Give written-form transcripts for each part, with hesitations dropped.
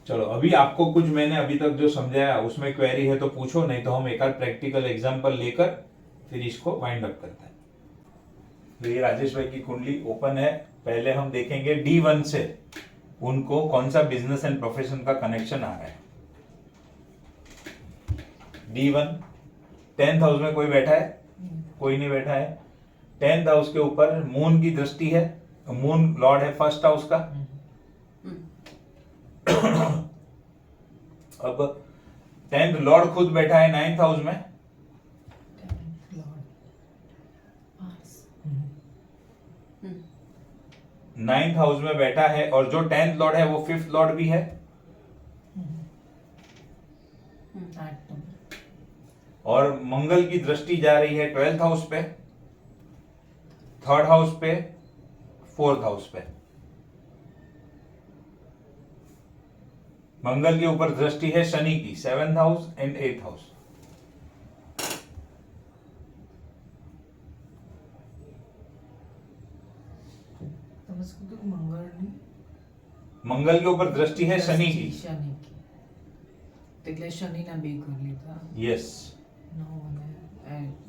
चलो अभी आपको कुछ मैंने अभी तक जो समझाया उसमें क्वेरी है तो पूछो, नहीं तो हम एक आध प्रैक्टिकल एग्जांपल लेकर फिर इसको वाइंड अप करते हैं। तो ये राजेश भाई की कुंडली ओपन है। पहले हम देखेंगे D1 से उनको कौन सा बिजनेस एंड प्रोफेशन का कनेक्शन आ रहा है। D1 10th हाउस में कोई बैठा है? कोई नहीं बैठा है। 10th हाउस के ऊपर मून की दृष्टि है, मून लॉर्ड है फर्स्ट हाउस का। अब 10th लॉर्ड खुद बैठा है 9th हाउस में। नाइन्थ हाउस में बैठा है और जो 10th लॉर्ड है वो 5th लॉर्ड भी है। और मंगल की दृष्टि जा रही है 12th हाउस पे, 3rd हाउस पे, 4th हाउस पे। मंगल के ऊपर दृष्टि है शनि की 7th house and 8th house. मंगल के ऊपर दृष्टि है शनि की। शनि ना बे कर लिया। Yes,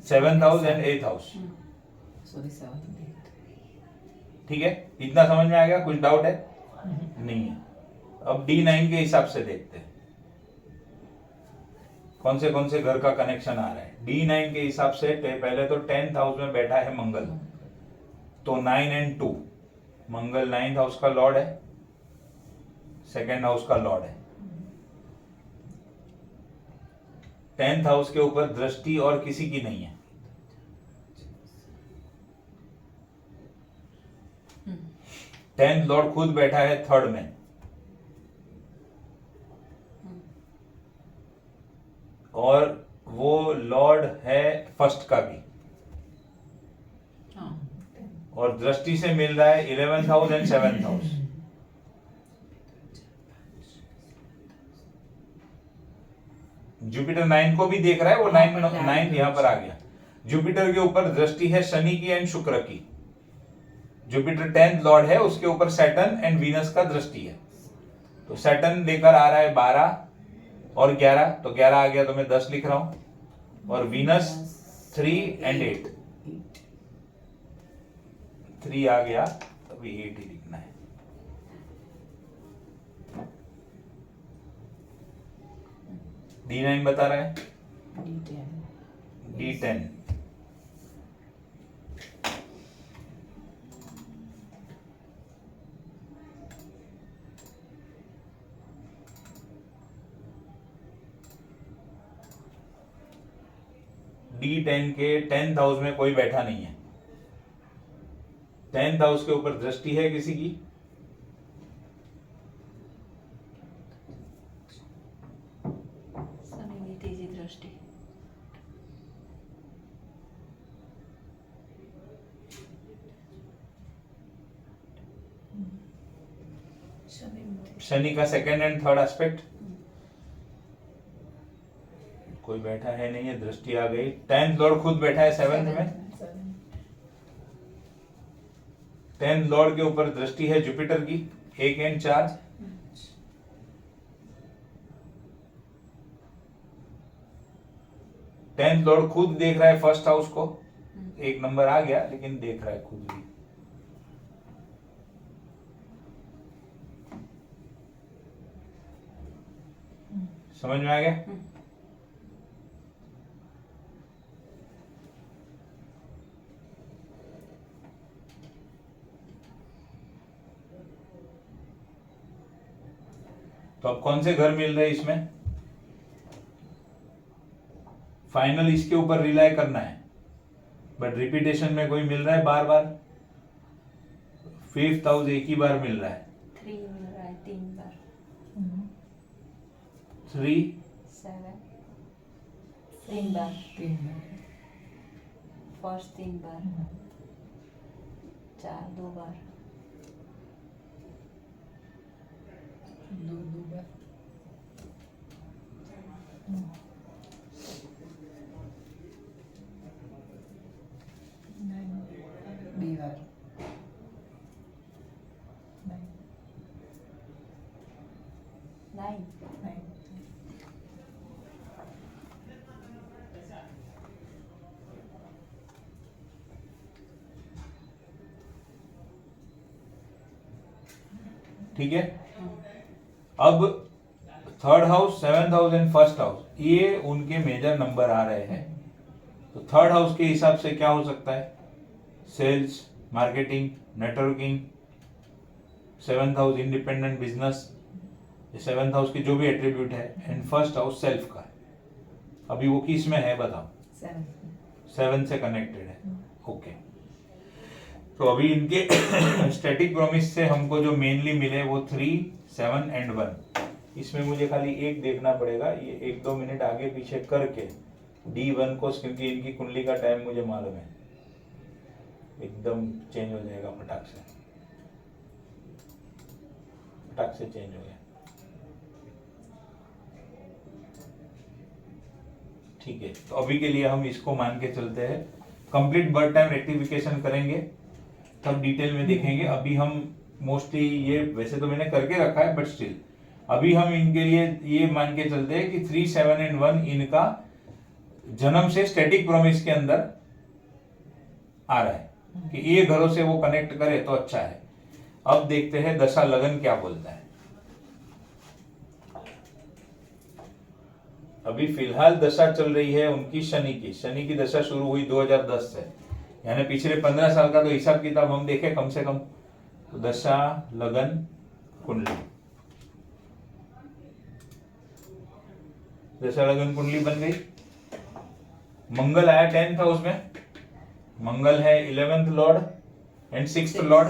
7th house and 8th house. Sorry 7th। ठीक है, इतना समझ में आ गया? कुछ डाउट है? नहीं है। अब D9 के हिसाब से देखते हैं कौन से घर का कनेक्शन आ रहा है। D9 के हिसाब से पहले तो 10th हाउस में बैठा है मंगल, तो 9 एंड 2, मंगल 9th हाउस का लॉर्ड है, 2nd हाउस का लॉर्ड है। 10th हाउस के ऊपर दृष्टि और किसी की नहीं है। टेंथ लॉर्ड खुद बैठा है 3rd में, और वो लॉर्ड है 1st का भी, और दृष्टि से मिल रहा है 11th house and 7th house. Jupiter 9 को भी देख रहा है, वो 9 यहां पर आ गया। जुपिटर के ऊपर दृष्टि है शनि की एंड शुक्र की। जुपिटर 10th लॉर्ड है, उसके ऊपर सैटर्न एंड वीनस का दृष्टि है। तो सैटर्न लेकर आ रहा है 12 और 11, तो 11 आ गया तो मैं 10 लिख रहा हूं, और वीनस 3 एंड 8, 3 आ गया तो अभी 8 ही लिखना है। D9 बता रहा है, D10 D10 के 10th हाउस में कोई बैठा नहीं है। 10th हाउस के ऊपर दृष्टि है किसी की, दृष्टि। शनि का 2nd एंड 3rd एस्पेक्ट। कोई बैठा है नहीं है, दृष्टि आ गई। 10th लॉर्ड खुद बैठा है 7th में। 10th लॉर्ड के ऊपर दृष्टि है जुपिटर की 1 एंड 4। 10th लॉर्ड खुद देख रहा है 1st हाउस को, 1 नंबर आ गया लेकिन देख रहा है खुद भी। समझ में आ गया? तो अब कौन से घर मिल रहे हैं इसमें? फाइनल इसके ऊपर रिलाई करना है, बट रिपीटेशन में कोई मिल रहा है बार बार। 5th हाउस एक ही बार मिल रहा है, 3 मिल रहा है 3 बार। 3 7 3 बार, फर्स्ट 3 बार, 4 2 बार, 2 बार, 2 बार, 9 9. ठीक है। अब third house, seventh house and first house, ये उनके मेजर नंबर आ रहे हैं। तो थर्ड हाउस के हिसाब से क्या हो सकता है? Sales, marketing, networking. Seventh house independent business, seventh house के जो भी एट्रीब्यूट है। एंड फर्स्ट हाउस सेल्फ का। अभी वो किस में है बताओ? 7 से कनेक्टेड है। ओके। तो अभी इनके स्टैटिक प्रॉमिस से हमको जो मेनली मिले वो 3, 7 एंड 1। इसमें मुझे खाली एक देखना पड़ेगा, ये 1-2 मिनट आगे पीछे करके D1 को, क्योंकि इनकी कुंडली का टाइम मुझे मालूम है, एकदम चेंज हो जाएगा फटाक से चेंज हो गया। ठीक है, तो अभी के लिए हम इसको मान के चलते हैं। कंप्लीट बर्थ टाइम रेक्टिफिकेशन करेंगे तब डिटेल में देखेंगे। अभी हम मोस्टली ये वैसे तो मैंने करके रखा है, बट स्टिल अभी हम इनके लिए ये मान के चलते हैं कि 3, 7 एंड 1 इनका जन्म से स्टैटिक प्रॉमिस के अंदर आ रहा है कि ये घरों से वो कनेक्ट करे तो अच्छा है। अब देखते हैं दशा लगन क्या बोलता है। अभी फिलहाल दशा चल रही है उनकी शनि की दशा शुरू हुई 2010 से, यानी पिछले 15 साल का तो हिसाब किताब हम देखें कम से कम। तो दशा लगन कुंडली, दशा लगन कुंडली बन गई। मंगल आया 10th हाउस में, मंगल है 11th Lord and 6th Lord.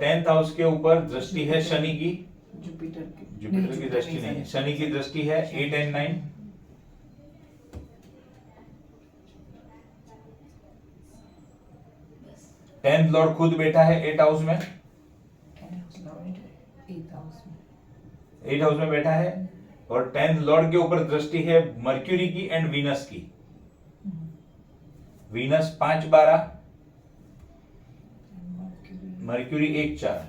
10th house के ऊपर दृष्टि है शनि की, जुपिटर की दृष्टि नहीं है, शनि की दृष्टि है 8 एंड 9। टेंथ लॉर्ड खुद बैठा है 8 हाउस में, 8 हाउस में बैठा है। और 10th लॉर्ड के ऊपर दृष्टि है मर्क्यूरी की एंड वीनस की। Venus 5-12, mercury 1-4।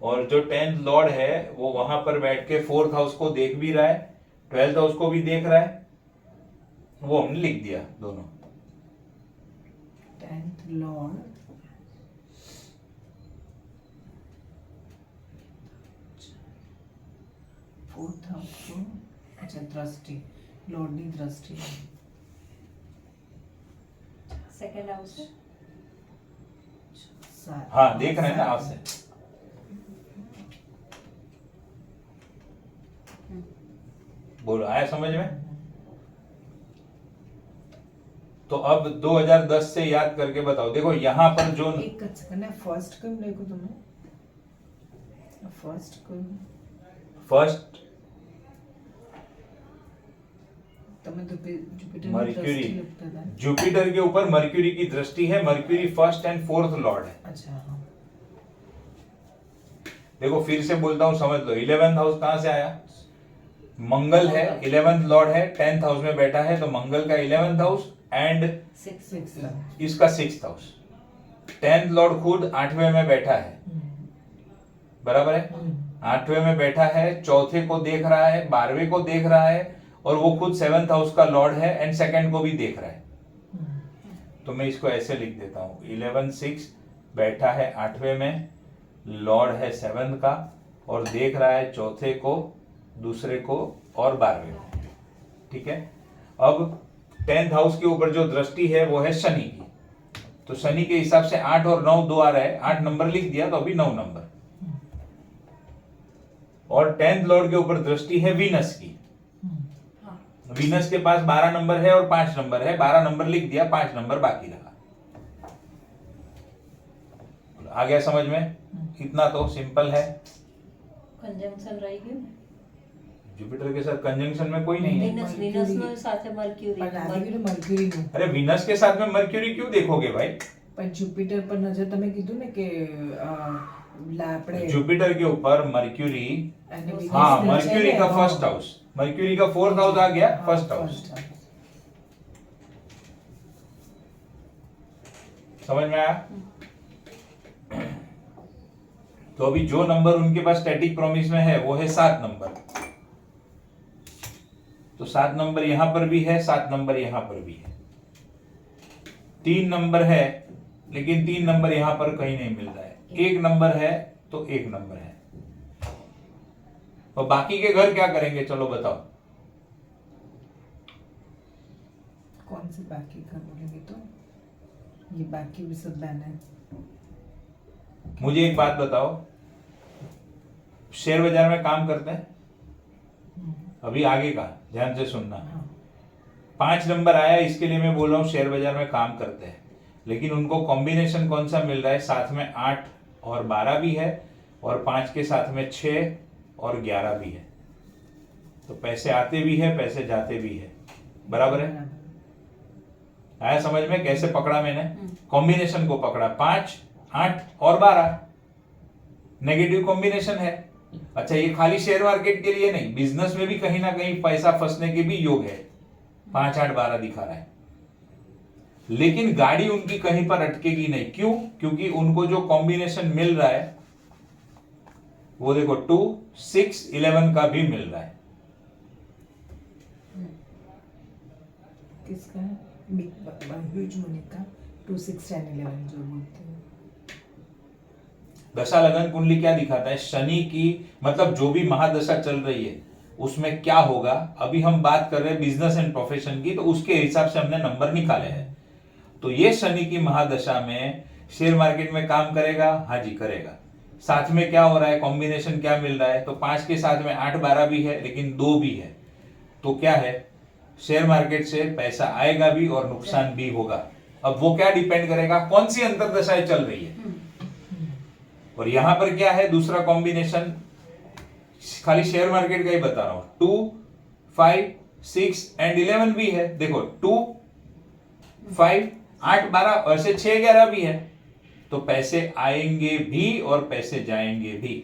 और जो 10th लॉर्ड है वो वहां पर बैठ के 4th हाउस को देख भी रहा है, 12th हाउस को भी देख रहा है। वो हमने लिख दिया दोनों। 10th लॉर्ड, फोर्थ हाउस को, अच्छा दृष्टि, लॉर्डनी दृष्टि। सेकंड हाउस है। हाँ देख रहे हैं ना आपसे। बोलो आया समझ में? तो अब 2010 से याद करके बताओ। देखो यहाँ पर जो एक सेकंड है, फर्स्ट कब देखो तुम्हें, फर्स्ट तुम्हें तो जुपिटर मर्क्यूरी, जुपिटर के ऊपर मर्क्यूरी की दृष्टि है। Mercury 1st and 4th Lord है। अच्छा हाँ। देखो फिर से बोलता हूं, समझ लो। 11th हाउस कहां से आया? मंगल है, 11th लॉर्ड है, 10th हाउस में बैठा है, तो मंगल का 11th हाउस एंड इसका 6th हाउस। 10th लॉर्ड खुद 8वें में बैठा है, बराबर है? 8वें में बैठा है, चौथे को देख रहा है, 12वें को देख रहा है, और वो खुद 7th हाउस का लॉर्ड है एंड सेकंड को भी देख रहा है। तो मैं इसको ऐसे लिख देता हूं, 11-6 बैठा है 8वें में, लॉर्ड है 7th का, और देख रहा है चौथे को, दूसरे को और 12वें को। ठीक है। अब 10th हाउस के ऊपर जो दृष्टि है वो है शनि की। तो शनि के हिसाब से 8 और 9 दो आ रहा है, 8 नंबर लिख दिया तो अभी 9 नंबर। और 10th लॉर्ड के ऊपर दृष्टि है वीनस की। वीनस के पास 12 नंबर है और 5 नंबर है, 12 नंबर लिख दिया, 5 नंबर बाकी रहा। आ गया समझ में? इतना तो सिंपल है। कंजंक्शन रहेगी। जुपिटर के साथ कंजंक्शन में कोई नहीं है। वीनस નો સાથે મર્ક્યુરી મર્ક્યુરી નું। अरे वीनस के साथ में मर्क्यूरी क्यों देखोगे भाई? पर जुपिटर पर नजर તમે કીધું ને કે આપણે जुपिटर के ऊपर मर्क्यूरी, हाँ मर्क्यूरी का 1st हाउस, मर्क्यूरी का 4th हाउस आ गया 1st हाउस। समझ में आया? तो अभी जो नंबर उनके पास स्टैटिक प्रॉमिस में है वो है 7 नंबर। तो 7 नंबर यहां पर भी है, 7 नंबर यहां पर भी है। 3 नंबर है, लेकिन 3 नंबर यहां पर कहीं नहीं मिल रहा है। 1 नंबर है तो 1 नंबर है। और बाकी के घर क्या करेंगे, चलो बताओ। कौन से बाकी का बोलेंगे तो ये बाकी भी सब बैन है। मुझे एक बात बताओ, शेयर बाजार में काम करते हैं? अभी आगे का ध्यान से सुनना। हाँ। 5 नंबर आया, इसके लिए मैं बोल रहा हूं शेयर बाजार में काम करते हैं, लेकिन उनको कॉम्बिनेशन कौन सा मिल रहा है? साथ में 8 और 12 भी है, और 5 के साथ में 6 और 11 भी है। तो पैसे आते भी है, पैसे जाते भी है। बराबर है? आया समझ में कैसे पकड़ा मैंने? कॉम्बिनेशन को पकड़ा। 5, 8 और 12 नेगेटिव कॉम्बिनेशन है। अच्छा, ये खाली शेयर मार्केट के लिए नहीं, बिजनेस में भी कहीं ना कहीं पैसा फंसने के भी योग है। 5, 8, 12 दिखा रहा है, लेकिन गाड़ी उनकी कहीं पर अटकेगी नहीं। क्यों? क्योंकि उनको जो कॉम्बिनेशन मिल रहा है वो देखो 2, 6, 11 का भी मिल रहा है। किसका है? ह्यूज मनी का 2, 6, 10, 11 जो बोलते हैं। दशा लगन कुंडली क्या दिखाता है? शनि की, मतलब जो भी महादशा चल रही है उसमें क्या होगा। अभी हम बात कर रहे हैं बिजनेस एंड प्रोफेशन की, तो उसके हिसाब से हमने नंबर निकाले हैं। तो ये शनि की महादशा में शेयर मार्केट में काम करेगा? हाँ जी करेगा। साथ में क्या हो रहा है, कॉम्बिनेशन क्या मिल रहा है? तो 5 के साथ में 8, 12 भी है, लेकिन 2 भी है। तो क्या है, शेयर मार्केट से पैसा आएगा भी और नुकसान भी होगा। अब वो क्या डिपेंड करेगा, कौन सी अंतरदशाएं चल रही है। और यहां पर क्या है, दूसरा कॉम्बिनेशन खाली शेयर मार्केट का ही बता रहा हूं। 2, 5, 6 एंड 11 भी है। देखो 2, 5, 8, 12 वैसे 6, 11 भी है। तो पैसे आएंगे भी और पैसे जाएंगे भी।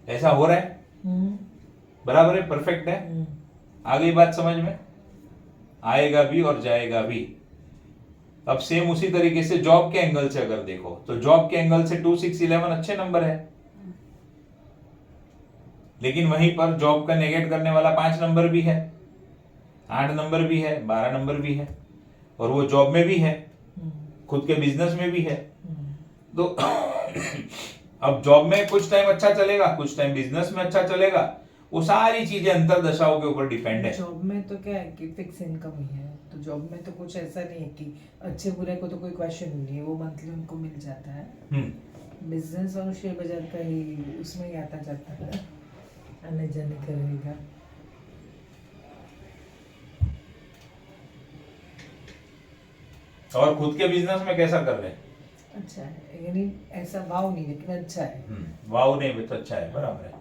ऐसा हो रहा है? बराबर है, परफेक्ट है। आ गई बात समझ में? आएगा भी और जाएगा भी। अब सेम उसी तरीके से जॉब के एंगल से अगर देखो, तो जॉब के एंगल से 2, 6, 11 अच्छे नंबर है, लेकिन वहीं पर जॉब का नेगेट करने वाला 5 नंबर भी है, 8 नंबर भी है, 12 नंबर भी है, और वो जॉब में भी है, खुद के बिजनेस में भी है। तो अब जॉब में कुछ टाइम अच्छा चलेगा, कुछ टाइम बिजनेस में अच्छा चलेगा। वो सारी चीजें अंतरदशाओं के ऊपर डिपेंड है। जॉब में तो क्या है कि फिक्स इनकम ही है, तो जॉब में तो कुछ ऐसा नहीं है कि अच्छे बुरे को तो कोई क्वेश्चन नहीं है, वो मंथली उनको मिल जाता है। बिजनेस और शेयर बाजार का ही उसमें ही आता जाता है, आने जाने का रहेगा। और खुद के बिजनेस में कैसा कर रहे हैं? अच्छा है, यानी ऐसा वाव नहीं लेकिन अच्छा है। वाव नहीं भी तो अच्छा है, बराबर है।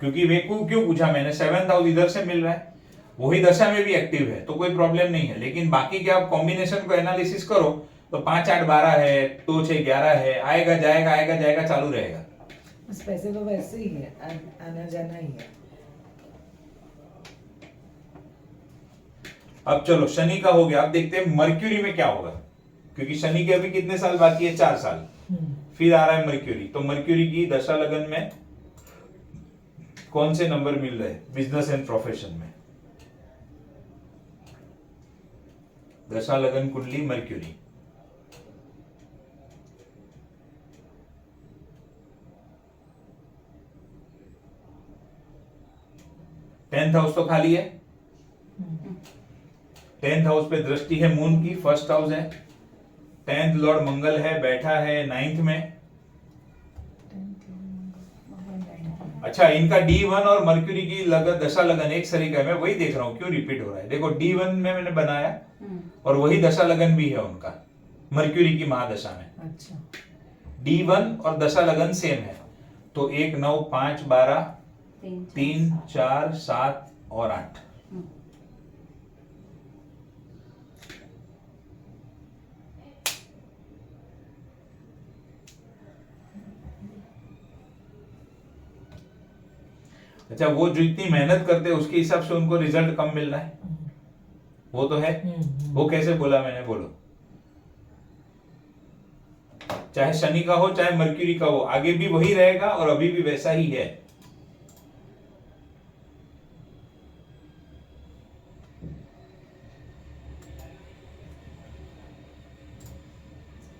क्योंकि वे को क्यों पूछा मैंने, 7th हाउस इधर से मिल रहा है, वही दशा में भी एक्टिव है, तो कोई प्रॉब्लम नहीं है। लेकिन बाकी के आप कॉम्बिनेशन को एनालिसिस करो तो 5, 8, 12 है, 2, 6, 11 है, आएगा जाएगा चालू रहेगा। बस पैसे तो वैसे ही है, आना जाना ही है। अब चलो शनि का हो गया, अब देखते हैं मर्क्यूरी में क्या होगा, क्योंकि शनि के अभी कितने साल बाकी है? 4 साल। फिर आ रहा है मर्क्यूरी। तो मर्क्यूरी की दशा लगन में कौन से नंबर मिल रहे हैं बिजनेस एंड प्रोफेशन में? दशा लगन कुंडली मर्क्यूरी। टेंथ हाउस तो खाली है। 10th हाउस पे दृष्टि है मून की, फर्स्ट हाउस है। 10th लॉर्ड मंगल है, बैठा है 9th में। अच्छा, इनका D1 और मर्क्यूरी की लगन, दशा लगन एक सरीका है। मैं वही देख रहा हूं क्यों रिपीट हो रहा है। देखो D1 में मैंने बनाया और वही दशा लगन भी है उनका मर्क्यूरी की महादशा में। अच्छा, D1 और दशा लगन सेम है। तो 1, 9, 5, 12, 3, 4, 7 और 8। अच्छा, वो जो इतनी मेहनत करते हैं उसके हिसाब से उनको रिजल्ट कम मिल रहा है, वो तो है। वो कैसे बोला मैंने, बोलो। चाहे शनि का हो चाहे मर्क्यूरी का हो, आगे भी वही रहेगा और अभी भी वैसा ही है।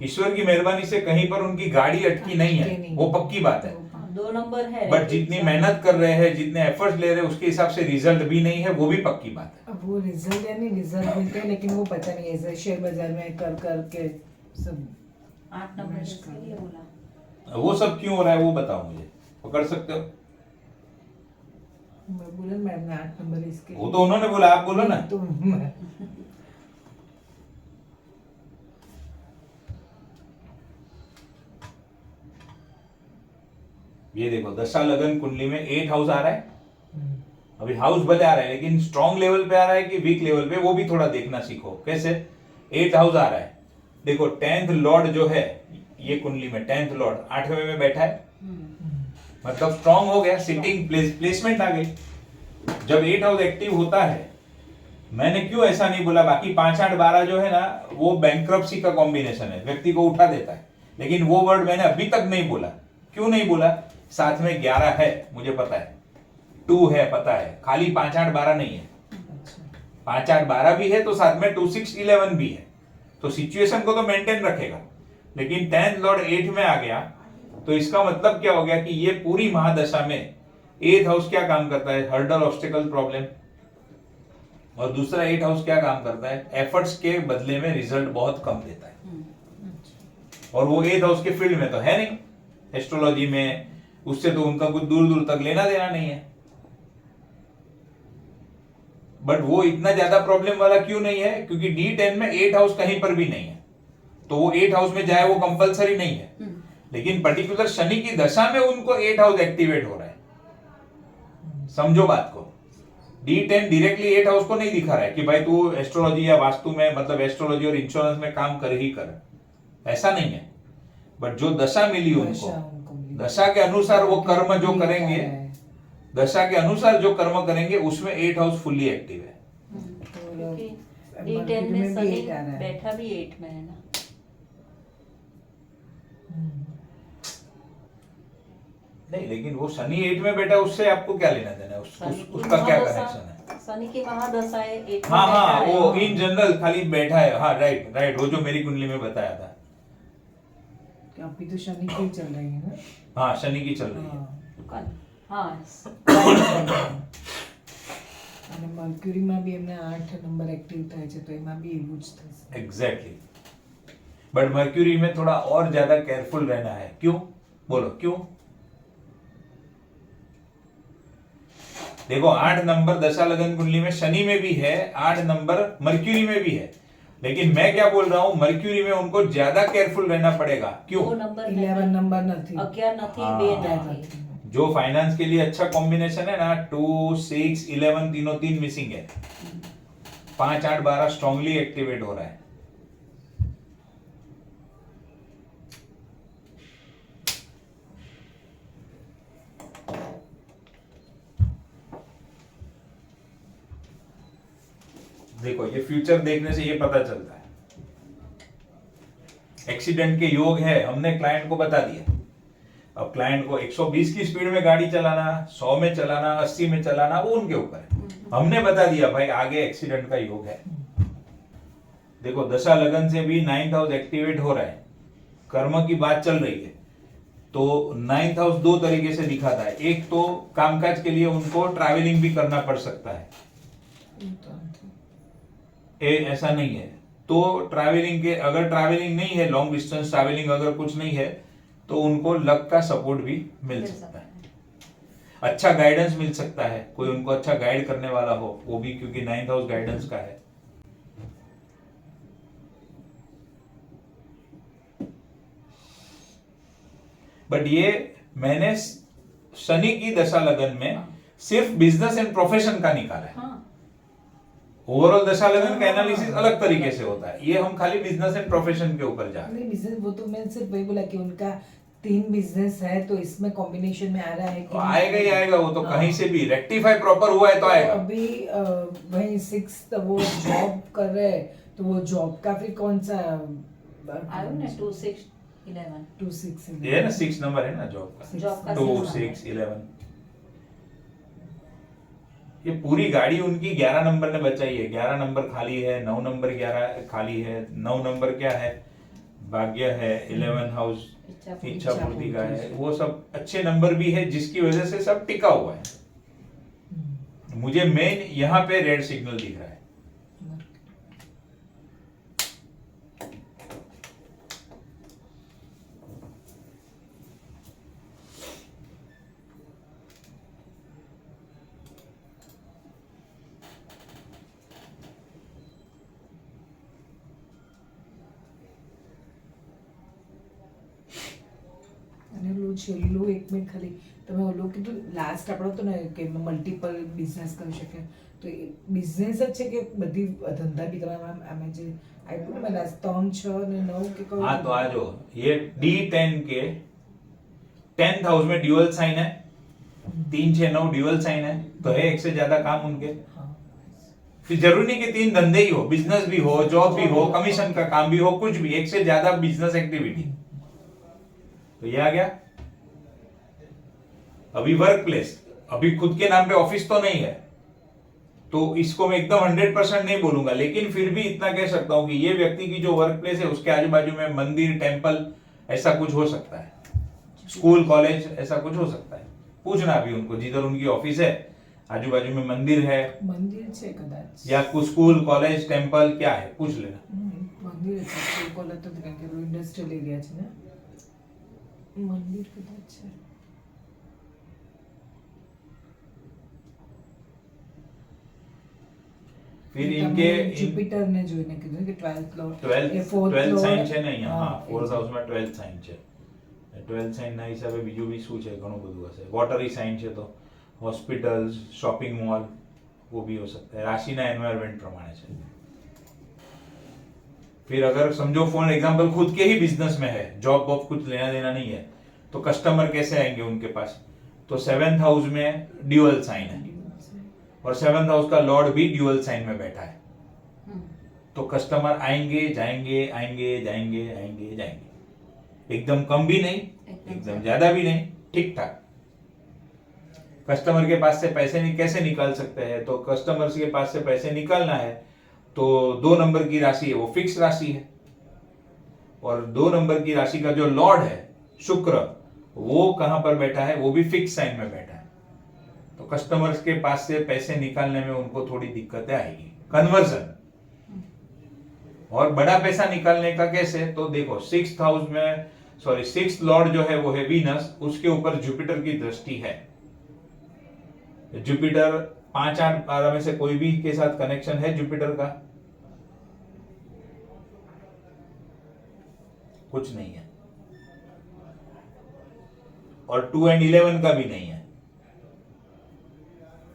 ईश्वर की मेहरबानी से कहीं पर उनकी गाड़ी अटकी नहीं है, वो पक्की बात है। 2 नंबर है। बट जितनी मेहनत कर रहे हैं, जितने एफर्ट्स ले रहे हैं, उसके हिसाब से रिजल्ट भी नहीं है, वो भी पक्की बात है। अब वो रिजल्ट यानी रिजल्ट मिलते हैं, लेकिन वो पता नहीं ऐसे शेयर बाजार में कर कर के सब 8 नंबर इसके लिए बोला। वो सब क्यों हो रहा है वो बताओ मुझे, पकड़ सकते हो? मैं बोला मैम ने 8 नंबर इसके वो तो उन्होंने बोला, आप बोलो ना। तो ये देखो दशा लगन कुंडली में 8 हाउस आ रहा है, अभी हाउस भले आ रहा है लेकिन स्ट्रॉन्ग लेवल पे आ रहा है कि वीक लेवल पे, वो भी थोड़ा देखना सीखो। कैसे 8 हाउस आ रहा है? देखो 10th लॉर्ड जो है ये कुंडली में 10th लॉर्ड 8वें में बैठा है, मतलब स्ट्रॉन्ग हो गया, सिटिंग प्लेसमेंट आ गई। जब 8 हाउस एक्टिव होता है, मैंने क्यों ऐसा नहीं बोला, बाकी 5 8 12 जो है ना वो बैंक्रप्सी का कॉम्बिनेशन है, व्यक्ति को उठा देता है, लेकिन वो वर्ड मैंने अभी तक नहीं बोला। क्यों नहीं बोला? साथ में 11 है, मुझे पता है, 2 है, पता है, खाली 5 8 12 नहीं है। 5 8 12 भी है तो साथ में 2 6 11 भी है, तो सिचुएशन को तो मेंटेन रखेगा। लेकिन 10th लॉर्ड 8 में आ गया तो इसका मतलब क्या हो गया कि ये पूरी महादशा में 8th हाउस क्या काम करता है? Hurdle, obstacle, problem. और दूसरा 8th हाउस क्या काम करता है? एफर्ट्स के बदले में रिजल्ट बहुत कम देता है। और वो 8th हाउस के फील्ड में तो है नहीं, एस्ट्रोलॉजी में, उससे तो उनका कुछ दूर दूर तक लेना देना नहीं है। बट वो इतना ज्यादा प्रॉब्लम वाला क्यों नहीं है? क्योंकि D10 में 8 हाउस कहीं पर भी नहीं है, तो वो 8 हाउस में जाए वो कंपलसरी नहीं है। लेकिन पर्टिकुलर शनि की दशा में उनको 8 हाउस एक्टिवेट हो रहा है। समझो बात को, D10 डायरेक्टली 8 हाउस को नहीं दिखा रहा है कि भाई तू एस्ट्रोलॉजी या वास्तु में, मतलब एस्ट्रोलॉजी और इंश्योरेंस में काम कर ही कर, ऐसा नहीं है। बट जो दशा मिली उनको, दशा के अनुसार वो कर्म जो करेंगे, दशा के अनुसार जो कर्म करेंगे उसमें 8 हाउस फुल्ली एक्टिव है। क्योंकि D10 में शनि बैठा भी 8 में है ना। नहीं, लेकिन वो शनि 8 में बैठा, उससे आपको क्या लेना देना है? उसका क्या कनेक्शन है? शनि की महादशा है 8 में। हाँ हाँ, वो इन जनरल खाली बैठा है। हाँ राइट राइट, वो जो मेरी कुंडली में बताया था। अभी तो शनि की चल रही है ना। हाँ, शनि की चल रही है। हाँ અને મર્ક્યુરીમાં બી એમને 8 નંબર એક્ટિવ થાય છે, તો એમાં બી એવું જ થશે। एग्जैक्टली। बट मर्क्यूरी में थोड़ा और ज्यादा केयरफुल रहना है। क्यों? बोलो क्यों? देखो 8 नंबर दशा लगन कुंडली में शनि में भी है, 8 नंबर मर्क्यूरी में भी है, लेकिन मैं क्या बोल रहा हूँ, मर्क्यूरी में उनको ज्यादा केयरफुल रहना पड़ेगा। क्यों? 11 नंबर નથી, 11 નથી, 2 નથી। जो फाइनेंस के लिए अच्छा कॉम्बिनेशन है ना, 2 6 11 तीनों 3 मिसिंग है, 5 8 12 स्ट्रांगली एक्टिवेट हो रहा है। देखो ये फ्यूचर देखने से ये पता चलता है। एक्सीडेंट के योग है, हमने क्लाइंट को बता दिया। अब क्लाइंट को 120 की स्पीड में गाड़ी चलाना, 100 में चलाना, 80 में चलाना, वो उनके ऊपर है। हमने बता दिया भाई आगे एक्सीडेंट का योग है। देखो दशा लगन से भी 9th हाउस एक्टिवेट हो रहा है, कर्म की बात चल रही है, तो 9th हाउस 2 तरीके से दिखाता है। एक तो कामकाज के लिए उनको ट्रैवलिंग भी करना पड़ सकता है, ऐसा नहीं है तो ट्रैवलिंग के, अगर ट्रैवलिंग नहीं है, लॉन्ग डिस्टेंस ट्रैवलिंग अगर कुछ नहीं है, तो उनको लक का सपोर्ट भी मिल सकता है। अच्छा गाइडेंस मिल सकता है, कोई उनको अच्छा गाइड करने वाला हो, वो भी क्योंकि 9th हाउस गाइडेंस का है। बट ये मैंने शनि की दशा लगन में सिर्फ बिजनेस एंड प्रोफेशन का निकाला है। ओवरऑल दशा लगन का एनालिसिस अलग तरीके से होता है, ये हम खाली बिजनेस एंड प्रोफेशन के ऊपर जा रहे हैं। बिजनेस वो तो मैं सिर्फ वही बोला कि उनका 3 बिजनेस है, तो इसमें कॉम्बिनेशन में आ रहा है कि आएगा ही आएगा, वो तो कहीं से भी रेक्टिफाई प्रॉपर हुआ है तो आएगा। अभी वही 6 वो जॉब कर रहे हैं, तो वो जॉब का फिर कौन सा आयो ना 2 6 11 2 6 ये है ना 6 नंबर है ना जॉब का, जॉब का 2 6 6 11। ये पूरी गाड़ी उनकी 11 नंबर ने बचाई है। 11 नंबर खाली है, 9 नंबर 11 खाली है। 9 नंबर क्या है? भाग्य है, 11 हाउस इच्छा पूर्ति का है। वो सब अच्छे नंबर भी है जिसकी वजह से सब टिका हुआ है। मुझे मेन यहाँ पे रेड सिग्नल दिख रहा है। અને ઓલું છેલ્લું 1 મિનિટ ખાલી તમે ઓલું કીધું લાસ્ટ આપણો તો ને કે મલ્ટિપલ બિઝનેસ કરી શકે, તો એ બિઝનેસ જ છે કે બધી ધંધા બી તમે આમે જે આપ્યું ને લાસ્ટ 3 6 અને 9 કે કયું? हाँ तो आ जाओ, ये D10 के 10th हाउस में ड्यूअल साइन है, 3 6 9 ड्यूअल साइन है, तो है एक से ज्यादा काम उनके। हाँ फिर जरूरी नहीं कि 3 धंधे ही हो, बिजनेस भी हो, जॉब भी हो, कमीशन का काम भी हो, कुछ भी, एक से ज्यादा बिजनेस एक्टिविटी। तो ये आ गया। अभी वर्क प्लेस, अभी खुद के नाम पे ऑफिस तो नहीं है, तो इसको मैं एकदम 100% नहीं बोलूंगा, लेकिन फिर भी इतना कह सकता हूं कि ये व्यक्ति की जो वर्क प्लेस है उसके आजू बाजू में मंदिर, टेम्पल ऐसा कुछ हो सकता है, स्कूल कॉलेज ऐसा कुछ हो सकता है। पूछना अभी उनको, जिधर उनकी ऑफिस है आजू बाजू में मंदिर है મંદિર છે કદાચ, या कुछ स्कूल कॉलेज टेम्पल क्या है, पूछ लेना। મંદિર છે સ્કૂલ કોલેજ તો કારણ કે ઇન્ડસ્ટ્રીયલ એરિયા છે ને, મંદિર કદાચ છે। फिर इनके जुपिटर ने જોઈને કીધું કે 12th ફ્લોર 12th સાઇન છે ને અહીંયા, હા 4th હાઉસ માં 12th સાઇન છે। 12th સાઇન ના હિસાબે બીજું બી શું છે, ઘણું બધું હશે। વોટરી સાઇન છે તો हॉस्पिटल्स, शॉपिंग मॉल वो भी हो सकता है, राशि ना एनवायरमेंट प्रमाणे છે। फिर अगर समझो फॉर एग्जांपल खुद के ही बिजनेस में है, जॉब वॉब कुछ लेना देना नहीं है, तो कस्टमर कैसे आएंगे उनके पास? तो 7th हाउस में ड्यूअल साइन है और 7th हाउस का लॉर्ड भी ड्यूअल साइन में बैठा है, तो कस्टमर आएंगे जाएंगे, आएंगे जाएंगे, आएंगे जाएंगे। एकदम कम भी नहीं, एकदम ज्यादा भी नहीं, ठीक ठाक। कस्टमर के पास से पैसे कैसे निकाल सकते हैं? तो कस्टमर के पास से पैसे निकालना है तो 2 नंबर की राशि है वो फिक्स राशि है, और 2 नंबर की राशि का जो लॉर्ड है शुक्र, वो कहां पर बैठा है? वो भी फिक्स साइन में बैठा है। तो कस्टमर्स के पास से पैसे निकालने में उनको थोड़ी दिक्कतें आएगी, कन्वर्जन। और बड़ा पैसा निकालने का कैसे? तो देखो 6th हाउस में, सॉरी 6th लॉर्ड जो है वो है वीनस, उसके ऊपर जुपिटर की दृष्टि है। जुपिटर 5 8 12 में से कोई भी के साथ कनेक्शन है जुपिटर का? कुछ नहीं है, और 2 and 11 का भी नहीं है।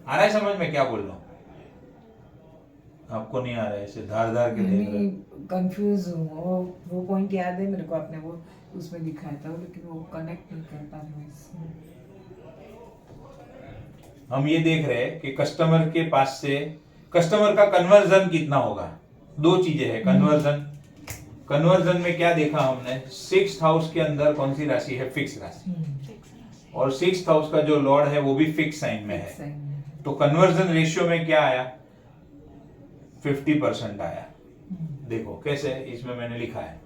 आ रहा है समझ में क्या बोल रहा हूं? आपको नहीं आ रहा है? ऐसे धार धार के देख रहे हो। कंफ्यूज हूँ। वो पॉइंट याद है मेरे को, आपने वो उसमें दिखाया था, लेकिन वो कनेक्ट नहीं कर पा रही हूँ। हम ये देख रहे हैं कि कस्टमर के पास से कस्टमर का कन्वर्जन कितना होगा। 2 चीजें हैं, कन्वर्जन। कन्वर्जन में क्या देखा हमने? 6th हाउस के अंदर कौन सी राशि है? फिक्स राशि, और 6th हाउस का जो लॉर्ड है वो भी फिक्स साइन में है। तो कन्वर्जन रेशियो में क्या आया? 50% आया। देखो कैसे, इसमें मैंने लिखा है,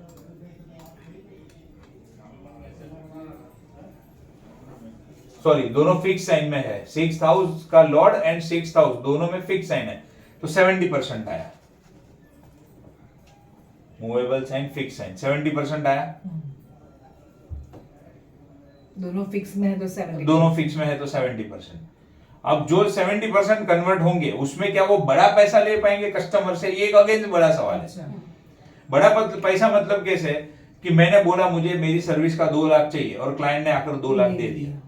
सॉरी दोनों फिक्स साइन में है। 6th हाउस का लॉर्ड एंड 6th हाउस दोनों में फिक्स साइन है, तो 70% आया। मूवेबल साइन, फिक्स साइन, 70% आया। दोनों फिक्स में है तो 70, दोनों फिक्स में है तो 70%। अब जो 70% कन्वर्ट होंगे उसमें क्या वो बड़ा पैसा ले पाएंगे कस्टमर से? ये एक अगेन बड़ा सवाल है। बड़ा पैसा मतलब कैसे कि मैंने बोला मुझे मेरी सर्विस का 2 लाख चाहिए और क्लाइंट ने आकर 2 लाख दे दिया।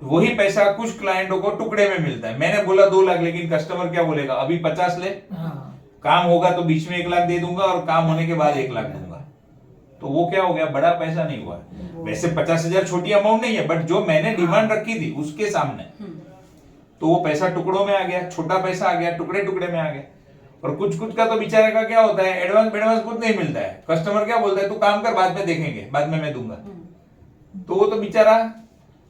वही पैसा कुछ क्लाइंटों को टुकड़े में मिलता है। मैंने बोला 2 लाख, लेकिन कस्टमर क्या बोलेगा? अभी 50 ले, काम होगा तो बीच में 1 लाख दे दूंगा और काम होने के बाद 1 लाख दूंगा। तो वो क्या हो गया? बड़ा पैसा नहीं हुआ। वैसे 50,000 छोटी अमाउंट नहीं है, बट जो मैंने डिमांड रखी थी उसके सामने, तो वो पैसा टुकड़ों में आ गया, छोटा पैसा आ गया, टुकड़े टुकड़े में आ गया। और कुछ कुछ का तो बेचारे का क्या होता है, एडवांस एडवांस कुछ नहीं मिलता है, कस्टमर क्या बोलता है, तू काम कर, बाद में देखेंगे, बाद में मैं दूंगा। तो वो तो बेचारा,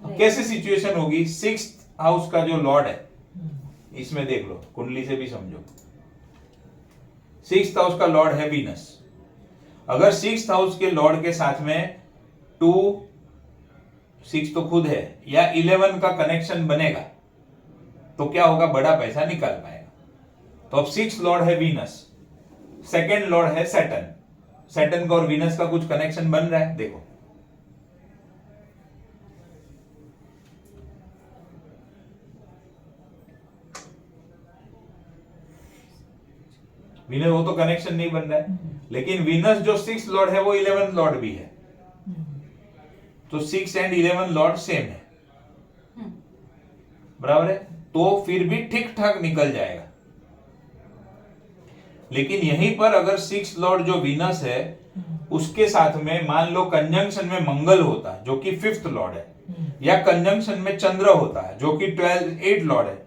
कैसे सिचुएशन होगी। 6th हाउस का जो लॉर्ड है, इसमें देख लो, कुंडली से भी समझो, 6th हाउस का लॉर्ड है वीनस। अगर 6th हाउस के लॉर्ड के साथ में 2, 6 तो खुद है, या 11 का कनेक्शन बनेगा, तो क्या होगा, बड़ा पैसा निकाल पाएगा। तो अब 6th लॉर्ड है वीनस, 2nd लॉर्ड है सैटर्न। सैटर्न का और वीनस का कुछ कनेक्शन बन रहा है, देखो वीनस, वो तो कनेक्शन नहीं बन रहा है, लेकिन वीनस जो 6th लॉर्ड है वो 11th लॉर्ड भी है, तो 6 एंड 11 लॉर्ड सेम है, बराबर है, तो फिर भी ठीक ठाक निकल जाएगा। लेकिन यहीं पर अगर 6th लॉर्ड जो वीनस है, उसके साथ में मान लो कंजंक्शन में मंगल होता है जो कि 5th लॉर्ड है, या कंजंक्शन में चंद्र होता है जो कि 8th लॉर्ड है,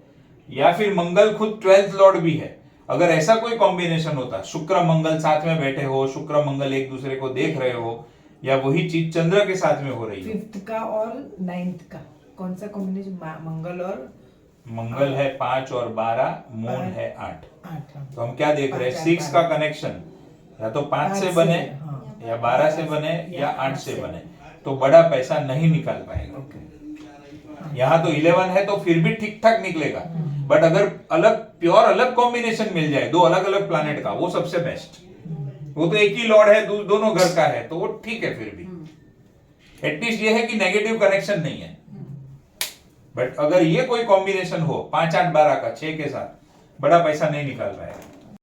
या फिर मंगल खुद 12th लॉर्ड भी है, अगर ऐसा कोई कॉम्बिनेशन होता, शुक्र मंगल साथ में बैठे हो, शुक्र मंगल एक दूसरे को देख रहे हो, या वही चीज चंद्र के साथ में हो रही है। 5th का और 9th का कौन सा कॉम्बिनेशन, मंगल और मंगल है 5 और 12, मून है 8। 8, तो हम क्या देख रहे हैं, 6 का कनेक्शन या तो 5 से बने, या 12 से बने, या 8 से बने, तो बड़ा पैसा नहीं निकाल पाएगा। यहाँ तो 11 है तो फिर भी ठीक ठाक निकलेगा, बट अगर अलग प्योर अलग कॉम्बिनेशन मिल जाए, 2 अलग अलग प्लैनेट का, वो सबसे बेस्ट। वो तो एक ही लॉर्ड है, दोनों घर का है, तो वो ठीक है, फिर भी एटलीस्ट ये है कि नेगेटिव कनेक्शन नहीं है। बट अगर ये कोई कॉम्बिनेशन हो 5, 8, 12 का 6 के साथ, बड़ा पैसा नहीं निकाल पाएगा।